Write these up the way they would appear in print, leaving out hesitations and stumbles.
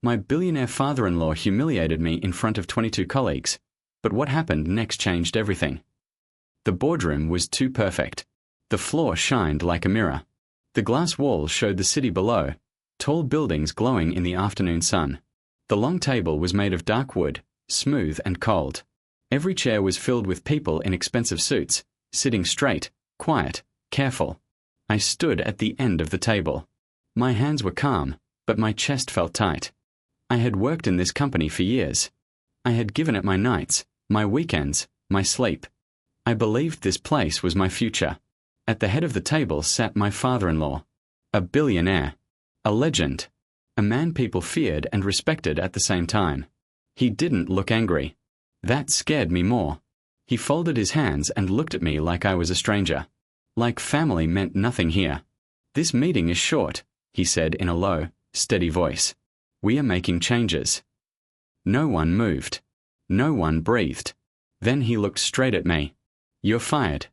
My billionaire father-in-law humiliated me in front of 22 colleagues, but what happened next changed everything. The boardroom was too perfect. The floor shined like a mirror. The glass walls showed the city below, tall buildings glowing in the afternoon sun. The long table was made of dark wood, smooth and cold. Every chair was filled with people in expensive suits, sitting straight, quiet, careful. I stood at the end of the table. My hands were calm, but my chest felt tight. I had worked in this company for years. I had given it my nights, my weekends, my sleep. I believed this place was my future. At the head of the table sat my father-in-law, a billionaire, a legend, a man people feared and respected at the same time. He didn't look angry. That scared me more. He folded his hands and looked at me like I was a stranger. Like family meant nothing here. "This meeting is short," he said in a low, steady voice. "We are making changes." No one moved. No one breathed. Then he looked straight at me. "You're fired."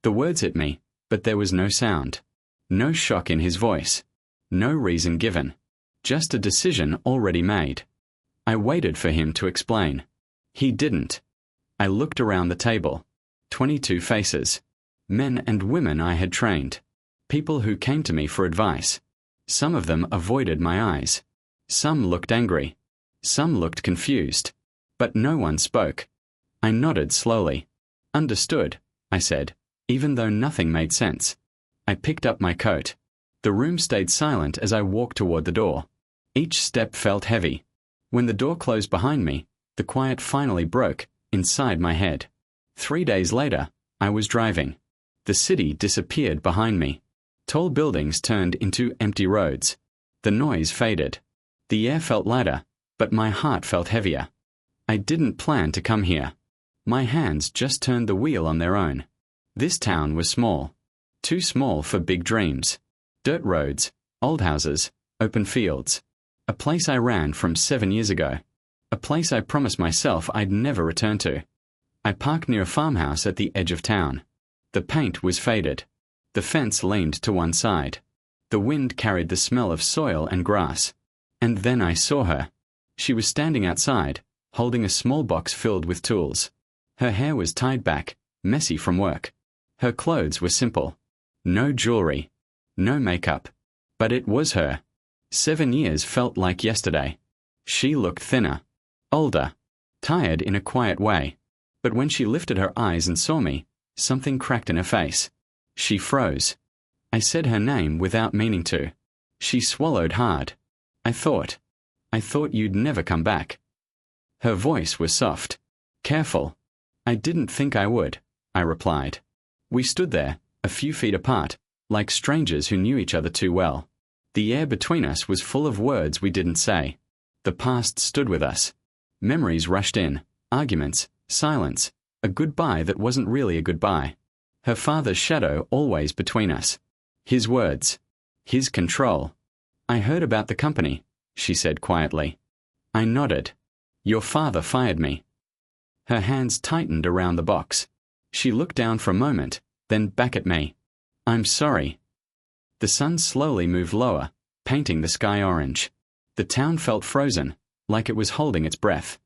The words hit me, but there was no sound. No shock in his voice. No reason given. Just a decision already made. I waited for him to explain. He didn't. I looked around the table. 22 faces. Men and women I had trained. People who came to me for advice. Some of them avoided my eyes. Some looked angry. Some looked confused. But no one spoke. I nodded slowly. "Understood," I said, even though nothing made sense. I picked up my coat. The room stayed silent as I walked toward the door. Each step felt heavy. When the door closed behind me, the quiet finally broke inside my head. 3 days later, I was driving. The city disappeared behind me. Tall buildings turned into empty roads. The noise faded. The air felt lighter, but my heart felt heavier. I didn't plan to come here. My hands just turned the wheel on their own. This town was small. Too small for big dreams. Dirt roads, old houses, open fields. A place I ran from 7 years ago. A place I promised myself I'd never return to. I parked near a farmhouse at the edge of town. The paint was faded. The fence leaned to one side. The wind carried the smell of soil and grass. And then I saw her. She was standing outside, holding a small box filled with tools. Her hair was tied back, messy from work. Her clothes were simple. No jewelry. No makeup. But it was her. 7 years felt like yesterday. She looked thinner. Older. Tired in a quiet way. But when she lifted her eyes and saw me, something cracked in her face. She froze. I said her name without meaning to. She swallowed hard. I thought you'd never come back." Her voice was soft. Careful. "I didn't think I would," I replied. We stood there, a few feet apart, like strangers who knew each other too well. The air between us was full of words we didn't say. The past stood with us. Memories rushed in, arguments, silence, a goodbye that wasn't really a goodbye. Her father's shadow always between us. His words. His control. "I heard about the company," she said quietly. I nodded. "Your father fired me." Her hands tightened around the box. She looked down for a moment, then back at me. "I'm sorry." The sun slowly moved lower, painting the sky orange. The town felt frozen, like it was holding its breath.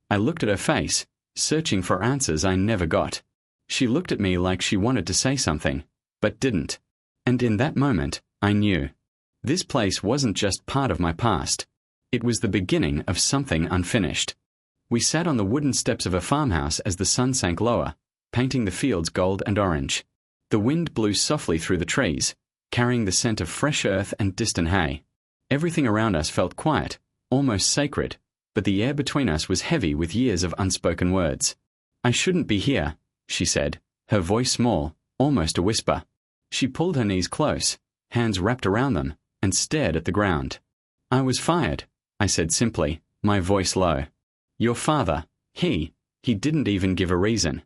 I looked at her face, searching for answers I never got. She looked at me like she wanted to say something, but didn't. And in that moment, I knew. This place wasn't just part of my past. It was the beginning of something unfinished. We sat on the wooden steps of a farmhouse as the sun sank lower, painting the fields gold and orange. The wind blew softly through the trees, carrying the scent of fresh earth and distant hay. Everything around us felt quiet, almost sacred, but the air between us was heavy with years of unspoken words. "I shouldn't be here," she said, her voice small, almost a whisper. She pulled her knees close, hands wrapped around them, and stared at the ground. "I was fired," I said simply, my voice low. "Your father, he didn't even give a reason."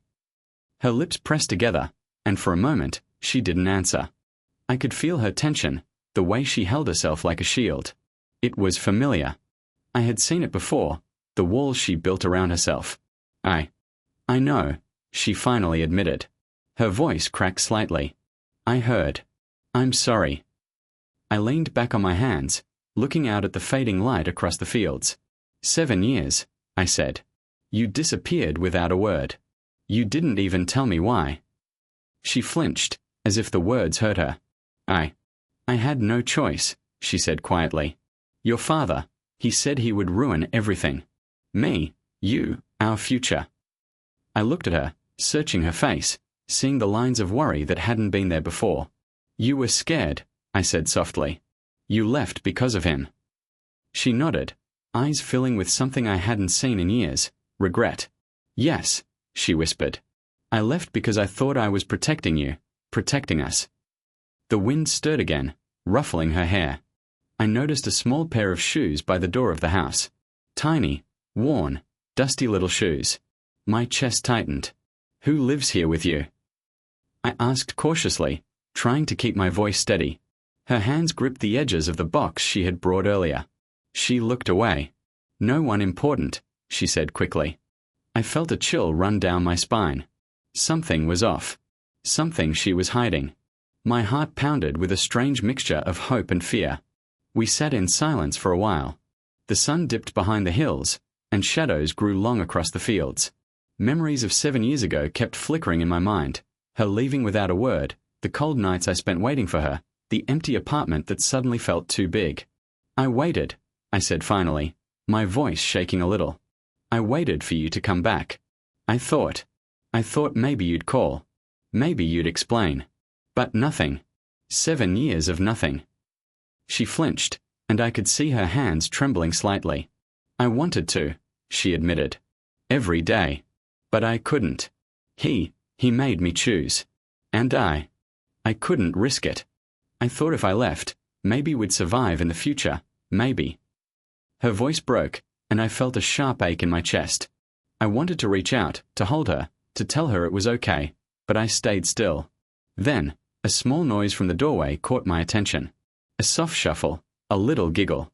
Her lips pressed together, and for a moment, she didn't answer. I could feel her tension, the way she held herself like a shield. It was familiar. I had seen it before, the walls she built around herself. I know," she finally admitted. Her voice cracked slightly. "I heard. I'm sorry." I leaned back on my hands, looking out at the fading light across the fields. 7 years, I said. You disappeared without a word. You didn't even tell me why. She flinched, as if the words hurt her. I had no choice, she said quietly. Your father, he said he would ruin everything. Me, you, our future. I looked at her, searching her face, seeing the lines of worry that hadn't been there before. You were scared, I said softly. You left because of him. She nodded, eyes filling with something I hadn't seen in years, regret. Yes, she whispered. I left because I thought I was protecting you, protecting us. The wind stirred again, ruffling her hair. I noticed a small pair of shoes by the door of the house. Tiny, worn, dusty little shoes. My chest tightened. Who lives here with you? I asked cautiously, trying to keep my voice steady. Her hands gripped the edges of the box she had brought earlier. She looked away. No one important, she said quickly. I felt a chill run down my spine. Something was off. Something she was hiding. My heart pounded with a strange mixture of hope and fear. We sat in silence for a while. The sun dipped behind the hills, and shadows grew long across the fields. Memories of 7 years ago kept flickering in my mind. Her leaving without a word, the cold nights I spent waiting for her, the empty apartment that suddenly felt too big. I waited, I said finally, my voice shaking a little. I waited for you to come back. I thought maybe you'd call. Maybe you'd explain. But nothing. 7 years of nothing. She flinched, and I could see her hands trembling slightly. I wanted to, she admitted. Every day. But I couldn't. He made me choose. And I couldn't risk it. I thought if I left, maybe we'd survive in the future, maybe. Her voice broke, and I felt a sharp ache in my chest. I wanted to reach out, to hold her, to tell her it was okay, but I stayed still. Then, a small noise from the doorway caught my attention. A soft shuffle, a little giggle.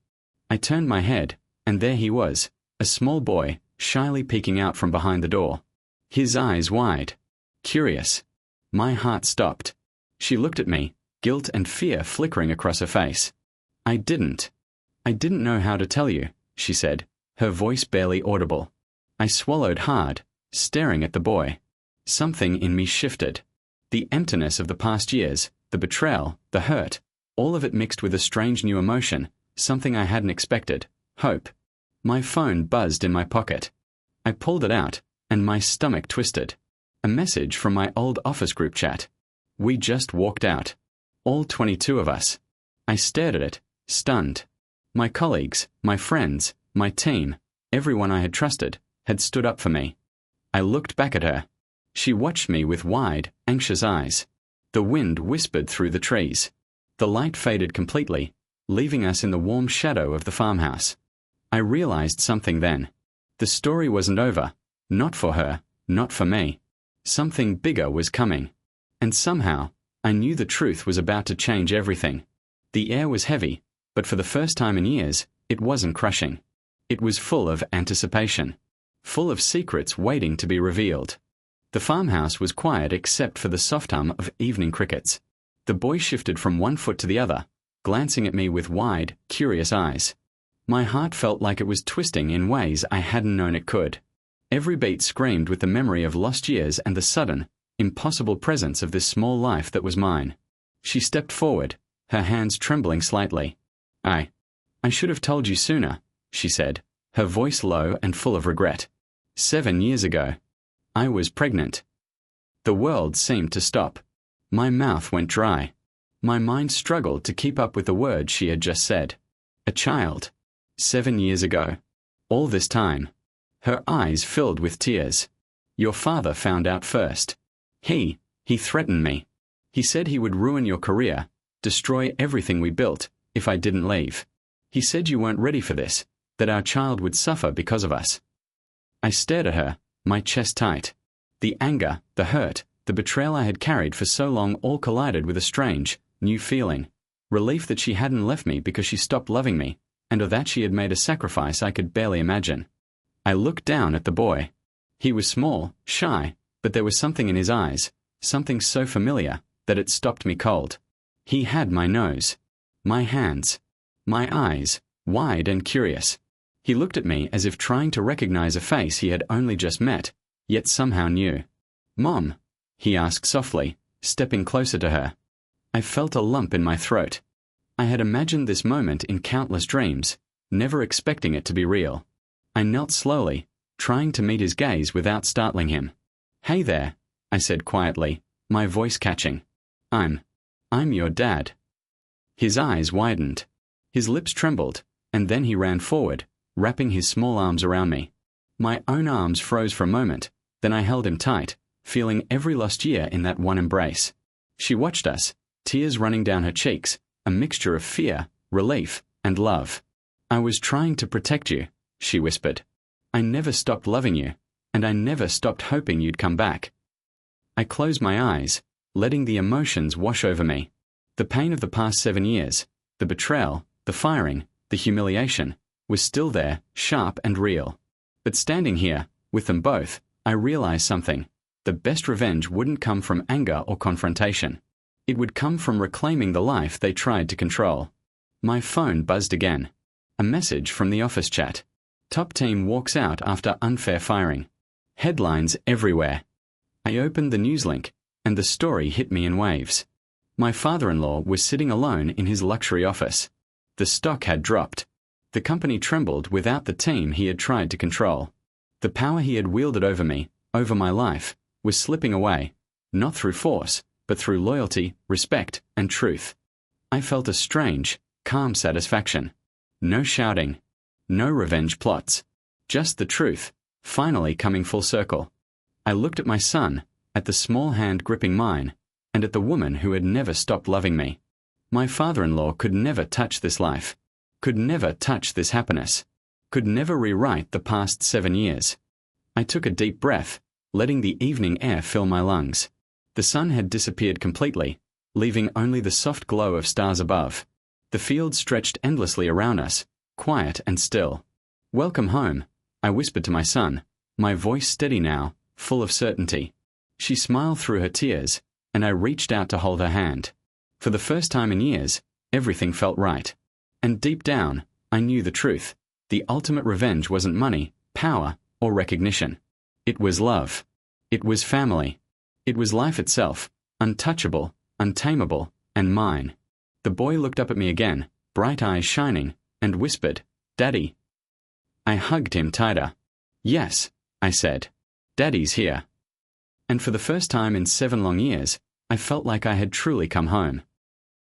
I turned my head, and there he was, a small boy, shyly peeking out from behind the door. His eyes wide. Curious. My heart stopped. She looked at me, guilt and fear flickering across her face. I didn't know how to tell you, she said, her voice barely audible. I swallowed hard, staring at the boy. Something in me shifted. The emptiness of the past years, the betrayal, the hurt, all of it mixed with a strange new emotion, something I hadn't expected, hope. My phone buzzed in my pocket. I pulled it out, and my stomach twisted. A message from my old office group chat. We just walked out. All 22 of us. I stared at it, stunned. My colleagues, my friends, my team, everyone I had trusted, had stood up for me. I looked back at her. She watched me with wide, anxious eyes. The wind whispered through the trees. The light faded completely, leaving us in the warm shadow of the farmhouse. I realized something then. The story wasn't over. Not for her, not for me. Something bigger was coming. And somehow, I knew the truth was about to change everything. The air was heavy, but for the first time in years, it wasn't crushing. It was full of anticipation. Full of secrets waiting to be revealed. The farmhouse was quiet except for the soft hum of evening crickets. The boy shifted from one foot to the other, glancing at me with wide, curious eyes. My heart felt like it was twisting in ways I hadn't known it could. Every beat screamed with the memory of lost years and the sudden, impossible presence of this small life that was mine. She stepped forward, her hands trembling slightly. I should have told you sooner, she said, her voice low and full of regret. 7 years ago. I was pregnant. The world seemed to stop. My mouth went dry. My mind struggled to keep up with the words she had just said. A child. 7 years ago. All this time. Her eyes filled with tears. Your father found out first. He threatened me. He said he would ruin your career, destroy everything we built, if I didn't leave. He said you weren't ready for this, that our child would suffer because of us. I stared at her, my chest tight. The anger, the hurt, the betrayal I had carried for so long all collided with a strange, new feeling. Relief that she hadn't left me because she stopped loving me, and of that she had made a sacrifice I could barely imagine. I looked down at the boy. He was small, shy, but there was something in his eyes, something so familiar, that it stopped me cold. He had my nose. My hands. my eyes wide and curious. He looked at me as if trying to recognize a face he had only just met, yet somehow knew. "Mom?" he asked softly, stepping closer to her. I felt a lump in my throat. I had imagined this moment in countless dreams, never expecting it to be real. I knelt slowly, trying to meet his gaze without startling him. "Hey there," I said quietly, my voice catching. I'm your dad." His eyes widened. His lips trembled, and then he ran forward, wrapping his small arms around me. My own arms froze for a moment, then I held him tight, feeling every lost year in that one embrace. She watched us, tears running down her cheeks, a mixture of fear, relief, and love. "I was trying to protect you," she whispered. "I never stopped loving you, and I never stopped hoping you'd come back." I closed my eyes, letting the emotions wash over me. The pain of the past 7 years, the betrayal, the firing, the humiliation, was still there, sharp and real. But standing here, with them both, I realized something. The best revenge wouldn't come from anger or confrontation. It would come from reclaiming the life they tried to control. My phone buzzed again. A message from the office chat. "Top team walks out after unfair firing." Headlines everywhere. I opened the news link, and the story hit me in waves. My father-in-law was sitting alone in his luxury office. The stock had dropped. The company trembled without the team he had tried to control. The power he had wielded over me, over my life, was slipping away, not through force, but through loyalty, respect, and truth. I felt a strange, calm satisfaction. No shouting. No revenge plots. Just the truth, finally coming full circle. I looked at my son, at the small hand gripping mine, and at the woman who had never stopped loving me. My father-in-law could never touch this life, could never touch this happiness, could never rewrite the past 7 years. I took a deep breath, letting the evening air fill my lungs. The sun had disappeared completely, leaving only the soft glow of stars above. The fields stretched endlessly around us, quiet and still. "Welcome home," I whispered to my son, my voice steady now, full of certainty. She smiled through her tears, and I reached out to hold her hand. For the first time in years, everything felt right. And deep down, I knew the truth. The ultimate revenge wasn't money, power, or recognition. It was love. It was family. It was life itself, untouchable, untamable, and mine. The boy looked up at me again, bright eyes shining, and whispered, "Daddy." I hugged him tighter. "Yes," I said. "Daddy's here." And for the first time in 7 long years, I felt like I had truly come home.